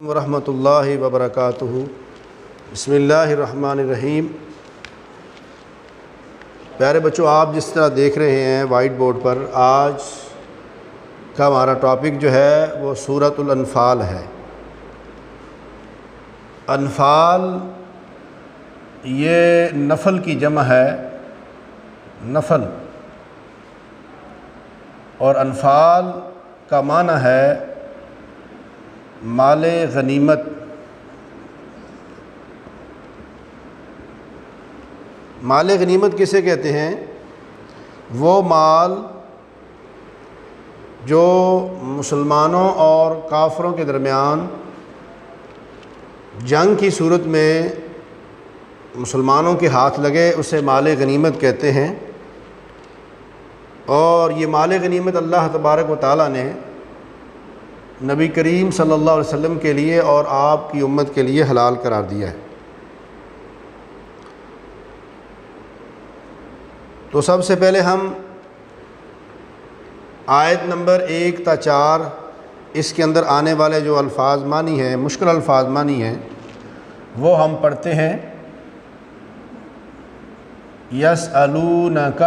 ورحمۃ اللہ وبرکاتہ۔ بسم اللہ الرحمن الرحیم۔ پیارے بچوں، آپ جس طرح دیکھ رہے ہیں وائٹ بورڈ پر، آج کا ہمارا ٹاپک جو ہے وہ سورۃ الانفال ہے۔ انفال یہ نفل کی جمع ہے، نفل، اور انفال کا معنی ہے مال غنیمت۔ مال غنیمت کسے کہتے ہیں؟ وہ مال جو مسلمانوں اور کافروں کے درمیان جنگ کی صورت میں مسلمانوں کے ہاتھ لگے، اسے مال غنیمت کہتے ہیں۔ اور یہ مال غنیمت اللہ تبارک و تعالیٰ نے نبی کریم صلی اللہ علیہ وسلم کے لیے اور آپ کی امت کے لیے حلال قرار دیا ہے۔ تو سب سے پہلے ہم آیت نمبر 1 تا 4 اس کے اندر آنے والے جو الفاظ معنی ہیں، مشکل الفاظ معنی ہیں، وہ ہم پڑھتے ہیں۔ یسألونک،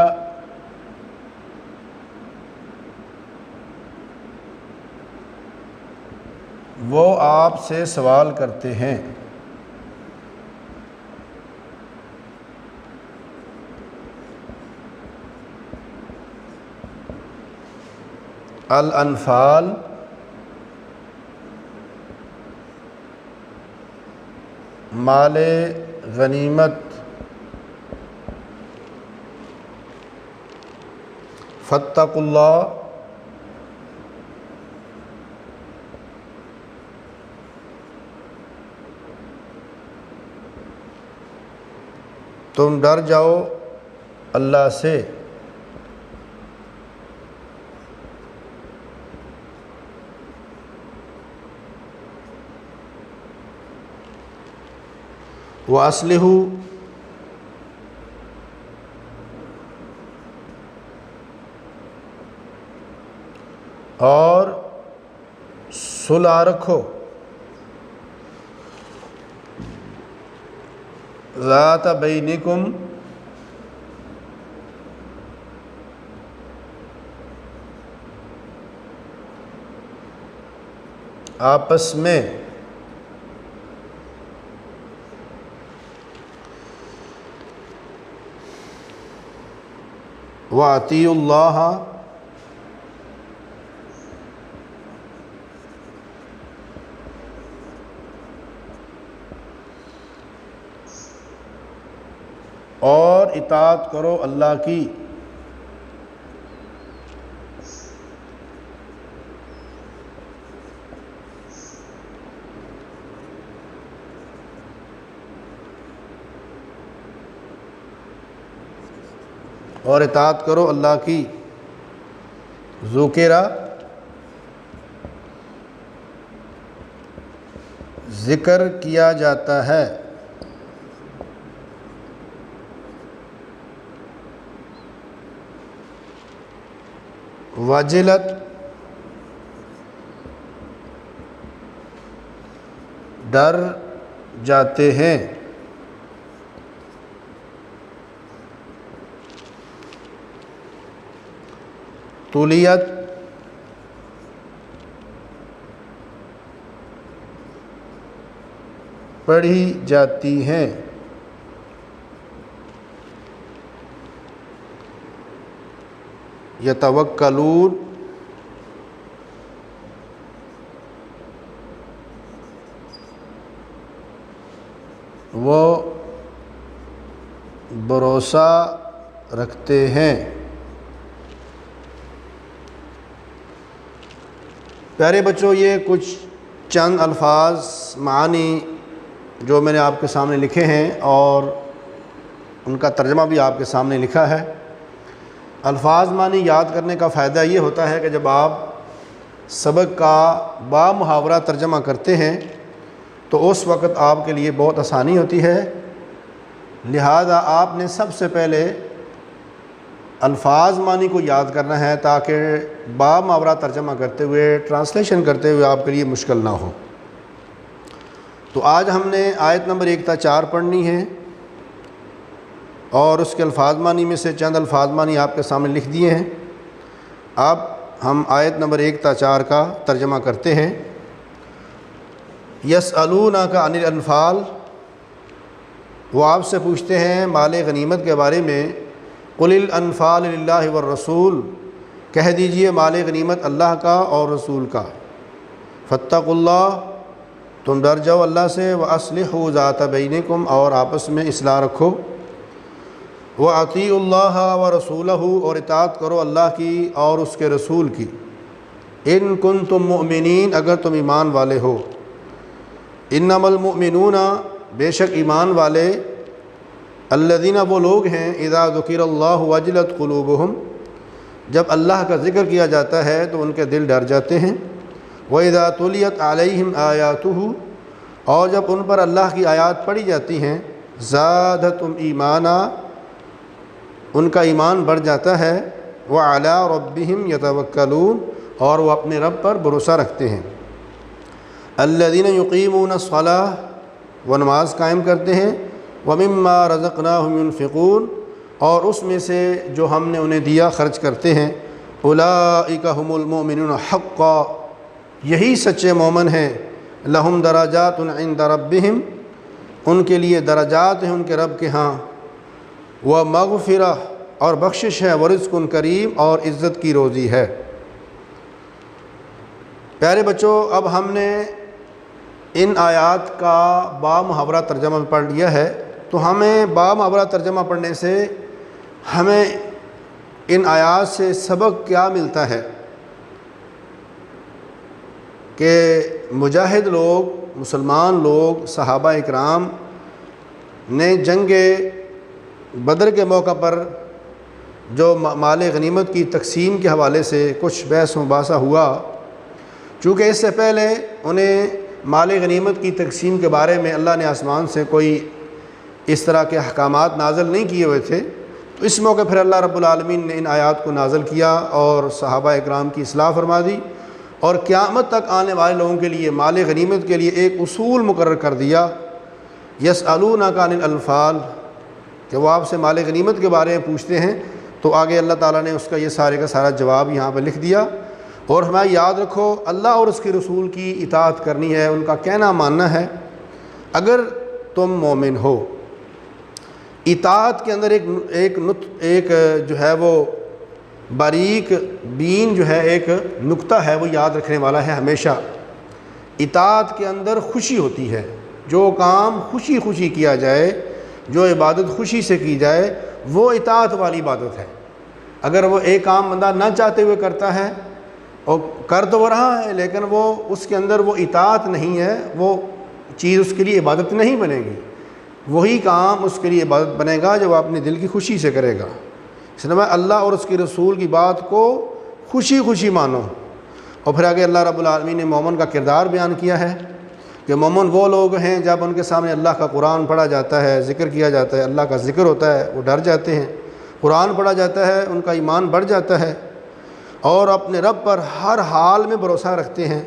وہ آپ سے سوال کرتے ہیں۔ الانفال مال غنیمت۔ فاتقوا اللہ، تم ڈر جاؤ اللہ سے۔ وَأَصْلِحُوا، اور صلح رکھو، ذات بینکم، آپس میں۔ وَأَطِیعُوا اللَّهَ، اور اطاعت کرو اللہ کی۔ اور اطاعت کرو اللہ کی۔ ذکر، ذکر کیا جاتا ہے۔ وجلت، ڈر جاتے ہیں۔ طلیت، پڑھی جاتی ہیں۔ یتوکلون، وہ بھروسہ رکھتے ہیں۔ پیارے بچوں، یہ کچھ چند الفاظ معانی جو میں نے آپ کے سامنے لکھے ہیں، اور ان کا ترجمہ بھی آپ کے سامنے لکھا ہے۔ الفاظ معنی یاد کرنے کا فائدہ یہ ہوتا ہے کہ جب آپ سبق کا بامحاورہ ترجمہ کرتے ہیں تو اس وقت آپ کے لیے بہت آسانی ہوتی ہے۔ لہذا آپ نے سب سے پہلے الفاظ معنی کو یاد کرنا ہے تاکہ بامحاورہ ترجمہ کرتے ہوئے، ٹرانسلیشن کرتے ہوئے آپ کے لیے مشکل نہ ہو۔ تو آج ہم نے آیت نمبر 1 تا 4 پڑھنی ہے، اور اس کے الفاظ معنی میں سے چند الفاظ معنی آپ کے سامنے لکھ دیے ہیں۔ اب ہم آیت نمبر 1 تا 4 کا ترجمہ کرتے ہیں۔ یسألونک عن الانفال، وہ آپ سے پوچھتے ہیں مال غنیمت کے بارے میں۔ قل الانفال للہ والرسول، کہہ دیجئے مال غنیمت اللہ کا اور رسول کا۔ فاتقوا اللہ، تم ڈر جاؤ اللہ سے۔ واصلحوا ذات بینکم، اور آپس میں اصلاح رکھو۔ واطیعوا اللہ ورسولہ، اور اطاعت کرو اللہ کی اور اس کے رسول کی۔ ان کنتم مؤمنین، اگر تم ایمان والے ہو۔ انما المؤمنون، بے شک ایمان والے، الذین، وہ لوگ ہیں، اذا ذکر اللہ وجلت قلوبہم، جب اللہ کا ذکر کیا جاتا ہے تو ان کے دل ڈر جاتے ہیں۔ وَإِذَا تُلِيَتْ عَلَيْهِمْ آيَاتُهُ، اور جب ان پر اللہ کی آیات پڑھی جاتی ہیں، زادتہم ایمانا، ان کا ایمان بڑھ جاتا ہے۔ وَعَلَىٰ رَبِّهِمْ يَتَوَكَّلُونَ، اور وہ اپنے رب پر بھروسہ رکھتے ہیں۔ الَّذِينَ يُقِيمُونَ الصَّلَاةَ، وہ نماز قائم کرتے ہیں۔ وَمِمَّا رَزَقْنَاهُمْ يُنْفِقُونَ، اور اس میں سے جو ہم نے انہیں دیا خرچ کرتے ہیں۔ أُولَٰئِكَ هُمُ الْمُؤْمِنُونَ حَقًّا، یہی سچے مومن ہیں۔ لَهُمْ دَرَجَاتٌ عِندَ رَبِّهِمْ، ان کے لیے درجات ہیں ان کے رب کے ہاں۔ وَمَغْفِرَةٌ، اور بخشش ہے۔ وَرِزْقٌ کریم، اور عزت کی روزی ہے۔ پیارے بچوں، اب ہم نے ان آیات کا بامحاورہ ترجمہ پڑھ لیا ہے، تو ہمیں بامحاورہ ترجمہ پڑھنے سے ہمیں ان آیات سے سبق کیا ملتا ہے کہ مجاہد لوگ، مسلمان لوگ، صحابہ اکرام نے جنگ بدر کے موقع پر جو مال غنیمت کی تقسیم کے حوالے سے کچھ بحث و مباحثہ ہوا، چونکہ اس سے پہلے انہیں مال غنیمت کی تقسیم کے بارے میں اللہ نے آسمان سے کوئی اس طرح کے احکامات نازل نہیں کیے ہوئے تھے، تو اس موقع پھر اللہ رب العالمین نے ان آیات کو نازل کیا اور صحابہ اکرام کی اصلاح فرما دی، اور قیامت تک آنے والے لوگوں کے لیے مال غنیمت کے لیے ایک اصول مقرر کر دیا۔ یسألونک عن الانفال، کہ وہ آپ سے مال غنیمت کے بارے میں پوچھتے ہیں، تو آگے اللہ تعالیٰ نے اس کا یہ سارے کا سارا جواب یہاں پہ لکھ دیا۔ اور ہمیں یاد رکھو، اللہ اور اس کے رسول کی اطاعت کرنی ہے، ان کا کہنا ماننا ہے اگر تم مومن ہو۔ اطاعت کے اندر ایک جو ہے وہ باریک بین جو ہے، ایک نقطہ ہے، وہ یاد رکھنے والا ہے ہمیشہ۔ اطاعت کے اندر خوشی ہوتی ہے، جو کام خوشی خوشی کیا جائے، جو عبادت خوشی سے کی جائے، وہ اطاعت والی عبادت ہے۔ اگر وہ ایک کام بندہ نہ چاہتے ہوئے کرتا ہے اور کر تو وہ رہا ہے، لیکن وہ اس کے اندر وہ اطاعت نہیں ہے، وہ چیز اس کے لیے عبادت نہیں بنے گی۔ وہی کام اس کے لیے عبادت بنے گا جو وہ اپنے دل کی خوشی سے کرے گا۔ اس لیے اللہ اور اس کے رسول کی بات کو خوشی خوشی مانو۔ اور پھر آگے اللہ رب العالمین نے مومن کا کردار بیان کیا ہے کہ مومن وہ لوگ ہیں جب ان کے سامنے اللہ کا قرآن پڑھا جاتا ہے، ذکر کیا جاتا ہے، اللہ کا ذکر ہوتا ہے، وہ ڈر جاتے ہیں۔ قرآن پڑھا جاتا ہے، ان کا ایمان بڑھ جاتا ہے، اور اپنے رب پر ہر حال میں بھروسہ رکھتے ہیں،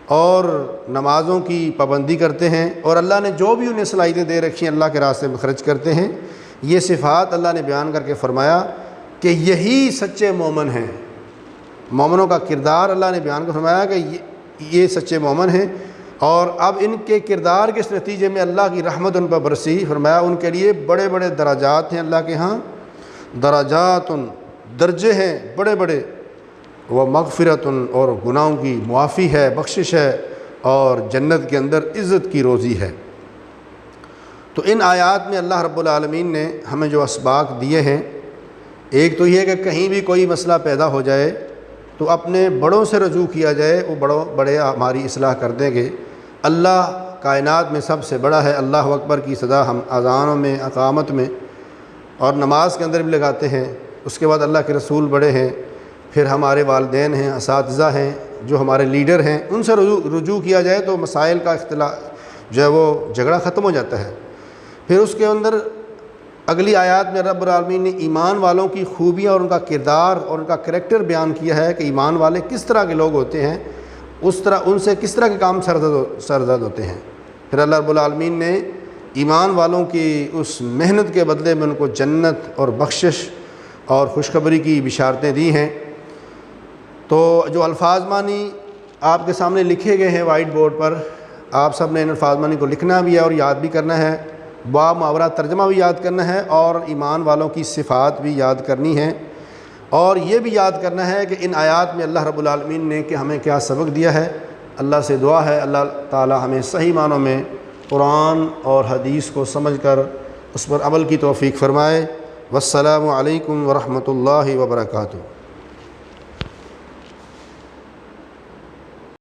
اور نمازوں کی پابندی کرتے ہیں، اور اللہ نے جو بھی انہیں صلاحیتیں دے رکھی ہیں اللہ کے راستے میں خرچ کرتے ہیں۔ یہ صفات اللہ نے بیان کر کے فرمایا کہ یہی سچے مومن ہیں۔ مومنوں کا کردار اللہ نے بیان کر فرمایا کہ یہ سچے مومن ہیں، اور اب ان کے کردار کے اس نتیجے میں اللہ کی رحمت ان پر برسی۔ فرمایا ان کے لیے بڑے بڑے درجات ہیں اللہ کے ہاں، درجات، درجے ہیں بڑے بڑے، وہ مغفرت، اور گناہوں کی معافی ہے، بخشش ہے، اور جنت کے اندر عزت کی روزی ہے۔ تو ان آیات میں اللہ رب العالمین نے ہمیں جو اسباق دیے ہیں، ایک تو یہ کہ کہیں بھی کوئی مسئلہ پیدا ہو جائے تو اپنے بڑوں سے رجوع کیا جائے، وہ بڑے ہماری اصلاح کر دیں گے۔ اللہ کائنات میں سب سے بڑا ہے، اللہ اکبر کی صدا ہم اذانوں میں، اقامت میں اور نماز کے اندر بھی لگاتے ہیں۔ اس کے بعد اللہ کے رسول بڑے ہیں، پھر ہمارے والدین ہیں، اساتذہ ہیں، جو ہمارے لیڈر ہیں، ان سے رجوع کیا جائے تو مسائل کا اختلاف جو ہے وہ جھگڑا ختم ہو جاتا ہے۔ پھر اس کے اندر اگلی آیات میں رب العالمین نے ایمان والوں کی خوبیاں اور ان کا کردار اور ان کا کریکٹر بیان کیا ہے کہ ایمان والے کس طرح کے لوگ ہوتے ہیں، اس طرح ان سے کس طرح کے کام سرزد ہوتے ہیں۔ پھر اللہ رب العالمین نے ایمان والوں کی اس محنت کے بدلے میں ان کو جنت اور بخشش اور خوشخبری کی بشارتیں دی ہیں۔ تو جو الفاظ معنی آپ کے سامنے لکھے گئے ہیں وائٹ بورڈ پر، آپ سب نے ان الفاظ معنی کو لکھنا بھی ہے اور یاد بھی کرنا ہے، با محاورہ ترجمہ بھی یاد کرنا ہے، اور ایمان والوں کی صفات بھی یاد کرنی ہے، اور یہ بھی یاد کرنا ہے کہ ان آیات میں اللہ رب العالمین نے کہ ہمیں کیا سبق دیا ہے۔ اللہ سے دعا ہے اللہ تعالی ہمیں صحیح معنوں میں قرآن اور حدیث کو سمجھ کر اس پر عمل کی توفیق فرمائے۔ والسلام علیکم ورحمۃ اللہ وبرکاتہ۔